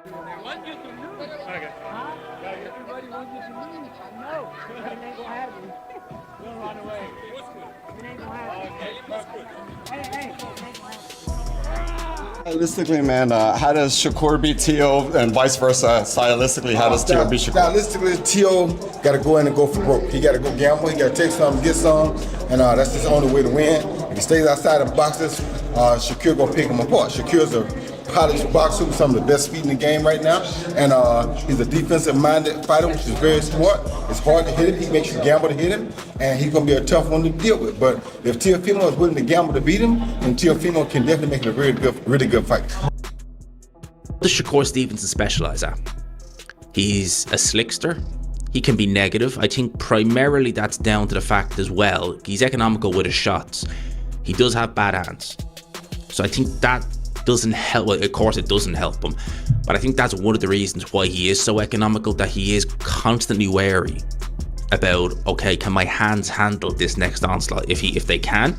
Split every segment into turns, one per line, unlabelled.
Want you to lose. Okay. Huh? Everybody wants you to lose. I know. It ain't gonna happen. Don't run away. It ain't gonna happen. Hey, it ain't gonna happen.
Stylistically, man, how does Shakur beat Teo and vice versa? Stylistically, how does Teo beat Shakur?
Stylistically, Teo got to go in and go for broke. He got to go gamble. He got to take some, get some, and that's his only way to win. If he stays outside the boxes, Shakur gonna pick him apart. Shakur's a polished boxer with some of the best feet in the game right now, and he's a defensive-minded fighter, which is very smart. It's hard to hit him. He makes you gamble to hit him, and he's gonna be a tough one to deal with. But if Teofimo is willing to gamble to beat him, then Teofimo can definitely make it a really good fight.
What does Shakur Stevenson specialize at? He's a slickster. He can be negative. I think primarily that's down to the fact as well, he's economical with his shots. He does have bad hands. So I think that doesn't help. Well, of course it doesn't help him, but I think that's one of the reasons why he is so economical, that he is constantly wary about, okay, can my hands handle this next onslaught? If they can,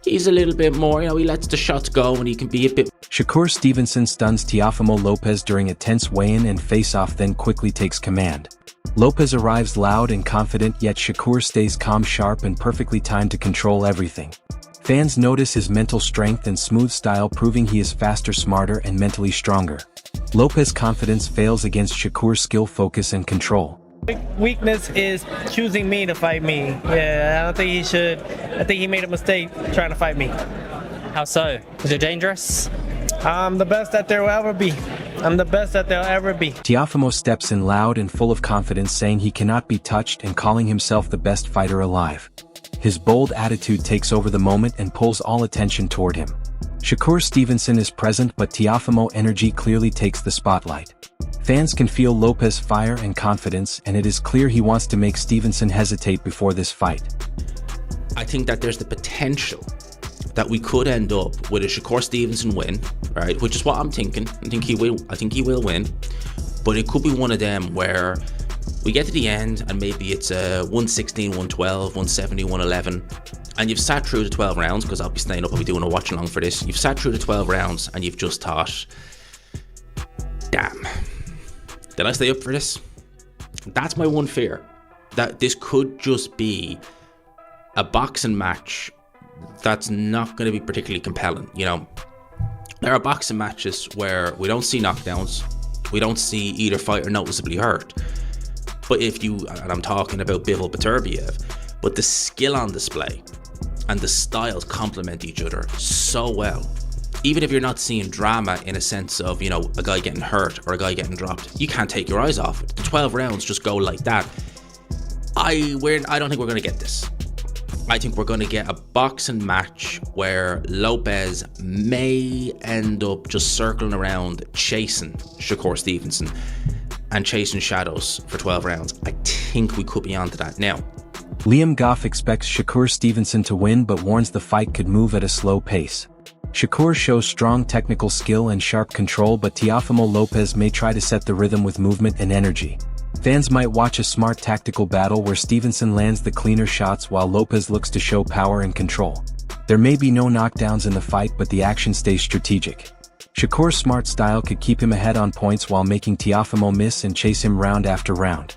he's a little bit more, he lets the shots go and he can be a bit.
Shakur Stevenson stuns Teofimo Lopez during a tense weigh-in and face-off, then quickly takes command. Lopez arrives loud and confident, yet Shakur stays calm, sharp, and perfectly timed to control everything. Fans notice his mental strength and smooth style, proving he is faster, smarter, and mentally stronger. Lopez's confidence fails against Shakur's skill, focus, and control.
Weakness is choosing me to fight me. Yeah, I don't think he should. I think he made a mistake trying to fight me.
How so? Is it dangerous?
I'm the best that there will ever be. I'm the best that there'll ever be.
Teofimo steps in loud and full of confidence, saying he cannot be touched and calling himself the best fighter alive. His bold attitude takes over the moment and pulls all attention toward him. Shakur Stevenson is present, but Teofimo energy clearly takes the spotlight. Fans can feel Lopez's fire and confidence, and it is clear he wants to make Stevenson hesitate before this fight.
I think that there's the potential that we could end up with a Shakur Stevenson win, right? Which is what I'm thinking. I think he will win, but it could be one of them where we get to the end and maybe it's a 116, 112, 170, 111, and you've sat through the 12 rounds, because I'll be staying up, I'll be doing a watch along for this. You've sat through the 12 rounds and you've just thought, damn, did I stay up for this? That's my one fear, that this could just be a boxing match that's not going to be particularly compelling. There are boxing matches where we don't see knockdowns, we don't see either fighter noticeably hurt. But and I'm talking about Bivol Beterbiev, but the skill on display and the styles complement each other so well. Even if you're not seeing drama in a sense of, a guy getting hurt or a guy getting dropped, you can't take your eyes off it. The 12 rounds just go like that. I don't think we're going to get this. I think we're going to get a boxing match where Lopez may end up just circling around chasing Shakur Stevenson and chasing shadows for 12 rounds. I think we could be onto that now.
Liam Goff expects Shakur Stevenson to win, but warns the fight could move at a slow pace. Shakur shows strong technical skill and sharp control, but Teofimo Lopez may try to set the rhythm with movement and energy. Fans might watch a smart tactical battle where Stevenson lands the cleaner shots while Lopez looks to show power and control. There may be no knockdowns in the fight, but the action stays strategic. Shakur's smart style could keep him ahead on points while making Teofimo miss and chase him round after round.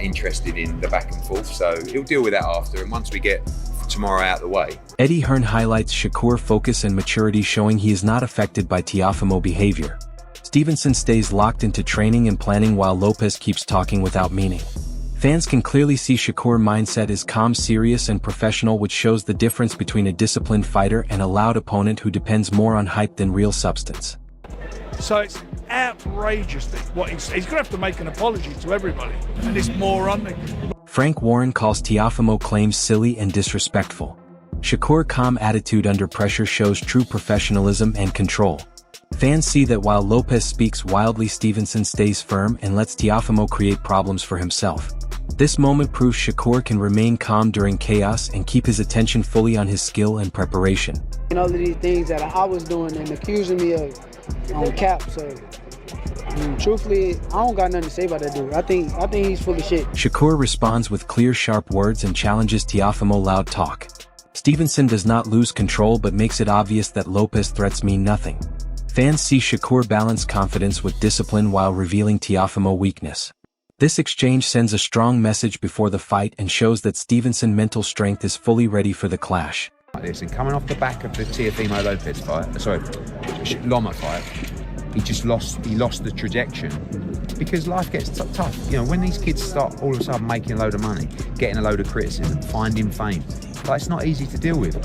Interested in the back and forth, so he'll deal with that after, and once we get tomorrow out of the way.
Eddie Hearn highlights Shakur's focus and maturity, showing he is not affected by Teofimo behavior. Stevenson stays locked into training and planning while Lopez keeps talking without meaning. Fans can clearly see Shakur's mindset is calm, serious, and professional, which shows the difference between a disciplined fighter and a loud opponent who depends more on hype than real substance.
So it's outrageous that he's going to have to make an apology to everybody, and this moron.
Frank Warren calls Teofimo claims silly and disrespectful. Shakur's calm attitude under pressure shows true professionalism and control. Fans see that while Lopez speaks wildly, Stevenson stays firm and lets Teofimo create problems for himself. This moment proves Shakur can remain calm during chaos and keep his attention fully on his skill and preparation.
All of these things that I was doing and accusing me of on cap, so truthfully, I don't got nothing to say about that dude. I think he's full of shit.
Shakur responds with clear, sharp words and challenges Teofimo loud talk. Stevenson does not lose control, but makes it obvious that Lopez's threats mean nothing. Fans see Shakur balance confidence with discipline while revealing Teofimo weakness. This exchange sends a strong message before the fight and shows that Stevenson's mental strength is fully ready for the clash.
And coming off the back of the Teofimo Lopez fight, Loma fight, he lost the trajectory because life gets tough. You know, when these kids start all of a sudden making a load of money, getting a load of criticism, finding fame, like it's not easy to deal with.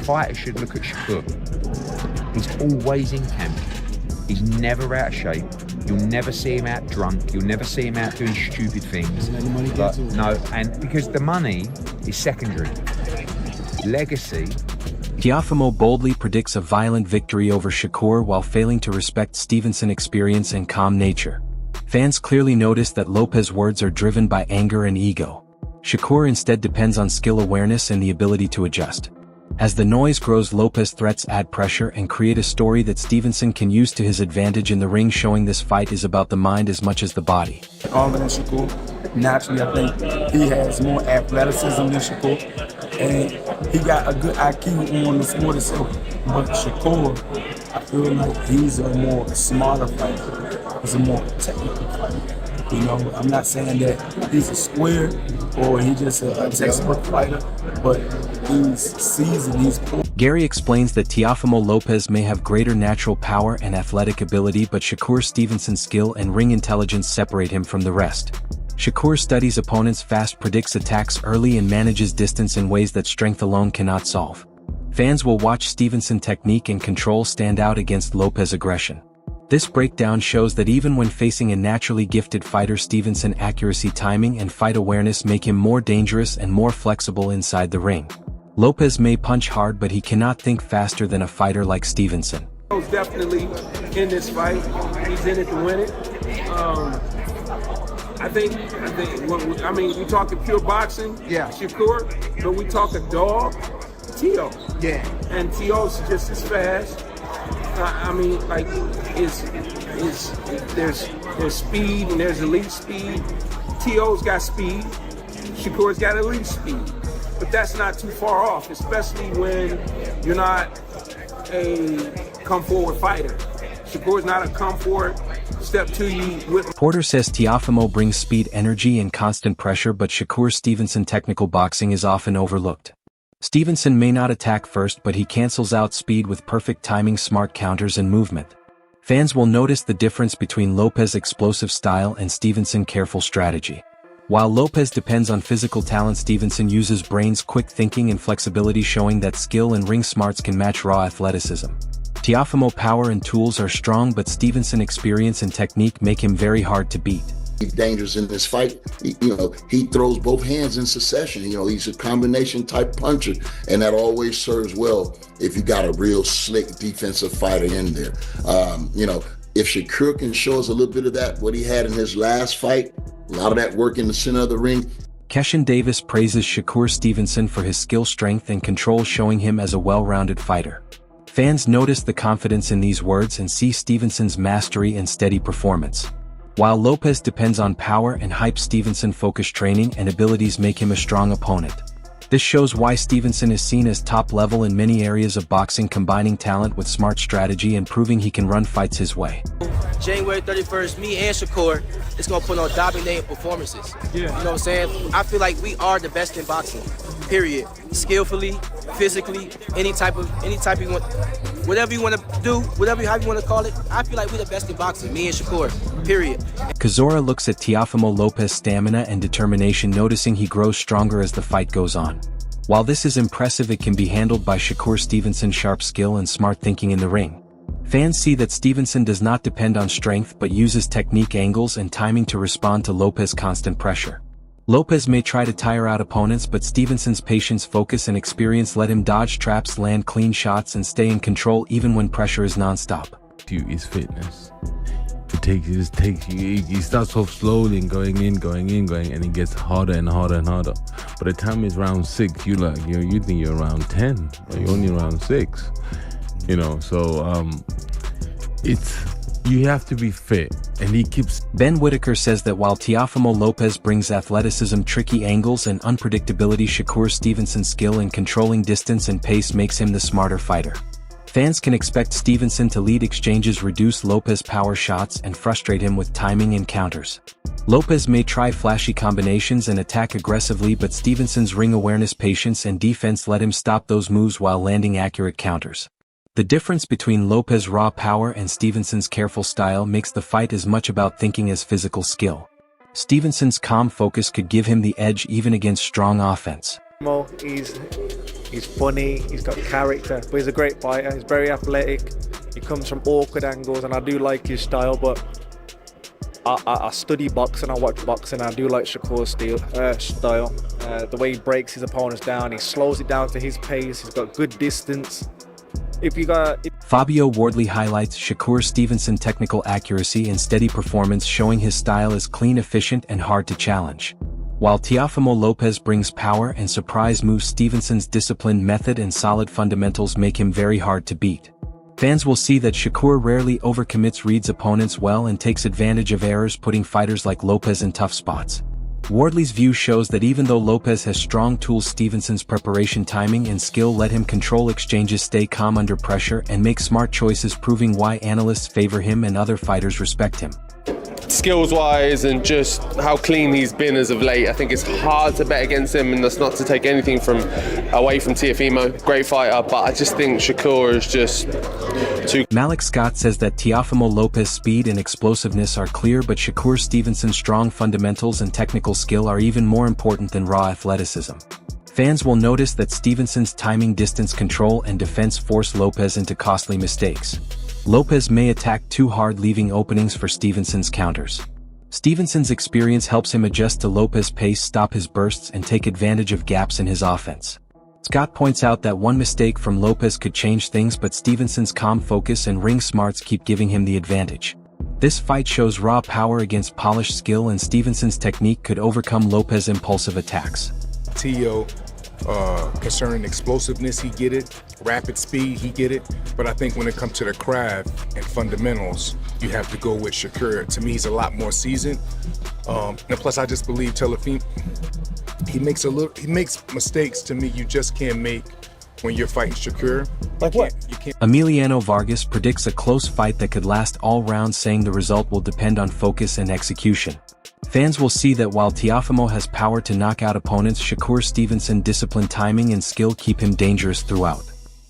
Fighters should look at Shakur. He's always in camp. He's never out of shape. You'll never see him out drunk. You'll never see him out doing stupid things. No, and because the money is secondary. Legacy.
Teofimo boldly predicts a violent victory over Shakur while failing to respect Stevenson's experience and calm nature. Fans clearly notice that Lopez's words are driven by anger and ego. Shakur instead depends on skill awareness and the ability to adjust. As the noise grows, Lopez's threats add pressure and create a story that Stevenson can use to his advantage in the ring, showing this fight is about the mind as much as the body.
Calmer than Shakur. Naturally, I think he has more athleticism than Shakur, and he got a good IQ on the sport itself. But Shakur, I feel like he's a more smarter fighter. He's a more technical fighter. You know, I'm not saying that he's a square or he's just a textbook fighter, but he's seasoned, he's cool.
Gary explains that Teofimo Lopez may have greater natural power and athletic ability, but Shakur Stevenson's skill and ring intelligence separate him from the rest. Shakur studies opponents fast, predicts attacks early, and manages distance in ways that strength alone cannot solve. Fans will watch Stevenson's technique and control stand out against Lopez's aggression. This breakdown shows that even when facing a naturally gifted fighter, Stevenson's accuracy, timing, and fight awareness make him more dangerous and more flexible inside the ring. Lopez may punch hard, but he cannot think faster than a fighter like Stevenson.
He's definitely in this fight. He's in it to win it. I think, we talking pure boxing, yeah, Shakur, but we talk a dog, Teo. Yeah. And Teo's just as fast. There's speed and there's elite speed. Teo's got speed. Shakur's got elite speed. But that's not too far off, especially when you're not a come-forward fighter. Shakur's not a come-forward, step to you with...
Porter says Teofimo brings speed, energy, and constant pressure, but Shakur Stevenson's technical boxing is often overlooked. Stevenson may not attack first, but he cancels out speed with perfect timing, smart counters, and movement. Fans will notice the difference between Lopez's explosive style and Stevenson's careful strategy. While Lopez depends on physical talent, Stevenson uses brains, quick thinking, and flexibility, showing that skill and ring smarts can match raw athleticism. Teofimo's power and tools are strong, but Stevenson's experience and technique make him very hard to beat.
Dangerous in this fight. He throws both hands in succession. He's a combination type puncher, and that always serves well if you got a real slick defensive fighter in there. If Shakur can show us a little bit of that, what he had in his last fight, a lot of that work in the center of the ring.
Keshan Davis praises Shakur Stevenson for his skill, strength, and control, showing him as a well-rounded fighter. Fans notice the confidence in these words and see Stevenson's mastery and steady performance. While Lopez depends on power and hype, Stevenson's focused training and abilities make him a strong opponent. This shows why Stevenson is seen as top level in many areas of boxing, combining talent with smart strategy and proving he can run fights his way.
January 31st, me and Shakur is going to put on dominating performances. Yeah. You know what I'm saying? I feel like we are the best in boxing, period. Skillfully, physically, any type you want, whatever you want to do, how you want to call it, I feel like we're the best in boxing, me and Shakur, period.
Kazora looks at Teofimo Lopez's stamina and determination, noticing he grows stronger as the fight goes on. While this is impressive, it can be handled by Shakur Stevenson's sharp skill and smart thinking in the ring. Fans see that Stevenson does not depend on strength but uses technique, angles, and timing to respond to Lopez's constant pressure. Lopez may try to tire out opponents, but Stevenson's patience, focus, and experience let him dodge traps, land clean shots, and stay in control even when pressure is non-stop.
Is fitness. He starts off slowly and going in, and it gets harder and harder and harder. By the time it's round 6, you think you're around 10, but you're only around 6. You have to be fit, and he keeps...
Ben Whitaker says that while Teofimo Lopez brings athleticism, tricky angles, and unpredictability, Shakur Stevenson's skill in controlling distance and pace makes him the smarter fighter. Fans can expect Stevenson to lead exchanges, reduce Lopez power shots, and frustrate him with timing and counters. Lopez may try flashy combinations and attack aggressively, but Stevenson's ring awareness, patience, and defense let him stop those moves while landing accurate counters. The difference between Lopez's raw power and Stevenson's careful style makes the fight as much about thinking as physical skill. Stevenson's calm focus could give him the edge even against strong offense.
He's funny, he's got character, but he's a great fighter. He's very athletic. He comes from awkward angles, and I do like his style, but I study boxing, I watch boxing, I do like Shakur's style. The way he breaks his opponents down, he slows it down to his pace, he's got good distance.
Fabio Wardley highlights Shakur Stevenson's technical accuracy and steady performance, showing his style is clean, efficient, and hard to challenge. While Teofimo Lopez brings power and surprise moves, Stevenson's disciplined method and solid fundamentals make him very hard to beat. Fans will see that Shakur rarely overcommits, reads opponents well, and takes advantage of errors, putting fighters like Lopez in tough spots. Wardley's view shows that even though Lopez has strong tools, Stevenson's preparation, timing, and skill let him control exchanges, stay calm under pressure, and make smart choices, proving why analysts favor him and other fighters respect him.
Skills-wise and just how clean he's been as of late, I think it's hard to bet against him, and that's not to take anything away from Teofimo. Great fighter, but I just think Shakur is just too...
Malik Scott says that Teofimo Lopez's speed and explosiveness are clear, but Shakur Stevenson's strong fundamentals and technical skill are even more important than raw athleticism. Fans will notice that Stevenson's timing, distance control, and defense force Lopez into costly mistakes. Lopez may attack too hard, leaving openings for Stevenson's counters. Stevenson's experience helps him adjust to Lopez's pace, stop his bursts, and take advantage of gaps in his offense. Scott points out that one mistake from Lopez could change things, but Stevenson's calm focus and ring smarts keep giving him the advantage. This fight shows raw power against polished skill, and Stevenson's technique could overcome Lopez's impulsive attacks.
Teo, concerning explosiveness, he get it. Rapid speed, he get it. But I think when it comes to the craft and fundamentals, you have to go with Shakur. To me, he's a lot more seasoned. And plus, I just believe Teofimo, he makes mistakes to me you just can't make when you're fighting Shakur.
Like what? Emiliano Vargas predicts a close fight that could last all rounds, saying the result will depend on focus and execution. Fans will see that while Teofimo has power to knock out opponents, Shakur Stevenson's disciplined timing and skill keep him dangerous throughout.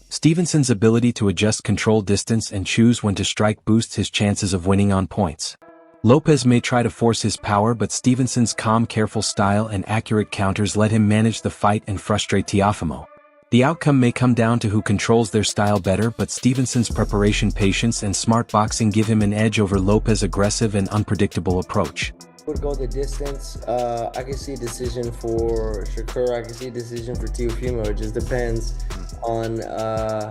Stevenson's ability to adjust control, distance, and choose when to strike boosts his chances of winning on points. Lopez may try to force his power, but Stevenson's calm, careful style and accurate counters let him manage the fight and frustrate Teofimo. The outcome may come down to who controls their style better, but Stevenson's preparation, patience, and smart boxing give him an edge over Lopez's aggressive and unpredictable approach.
Would go the distance. I can see a decision for Shakur. I can see a decision for Teofimo. It just depends on how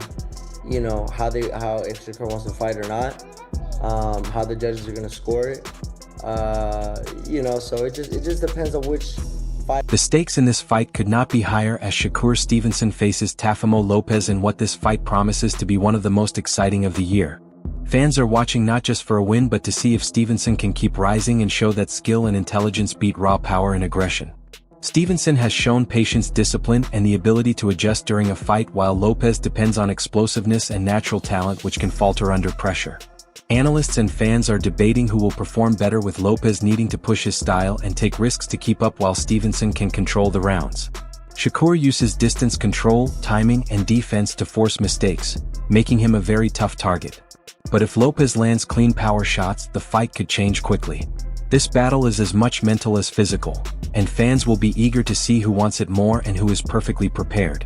if Shakur wants to fight or not, how the judges are going to score it. So it just depends on which fight.
The stakes in this fight could not be higher, as Shakur Stevenson faces Teofimo Lopez in what this fight promises to be one of the most exciting of the year. Fans are watching not just for a win, but to see if Stevenson can keep rising and show that skill and intelligence beat raw power and aggression. Stevenson has shown patience, discipline, and the ability to adjust during a fight, while Lopez depends on explosiveness and natural talent, which can falter under pressure. Analysts and fans are debating who will perform better, with Lopez needing to push his style and take risks to keep up, while Stevenson can control the rounds. Shakur uses distance control, timing, and defense to force mistakes, making him a very tough target. But if Lopez lands clean power shots, the fight could change quickly. This battle is as much mental as physical, and fans will be eager to see who wants it more and who is perfectly prepared.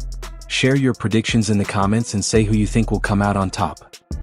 Share your predictions in the comments and say who you think will come out on top.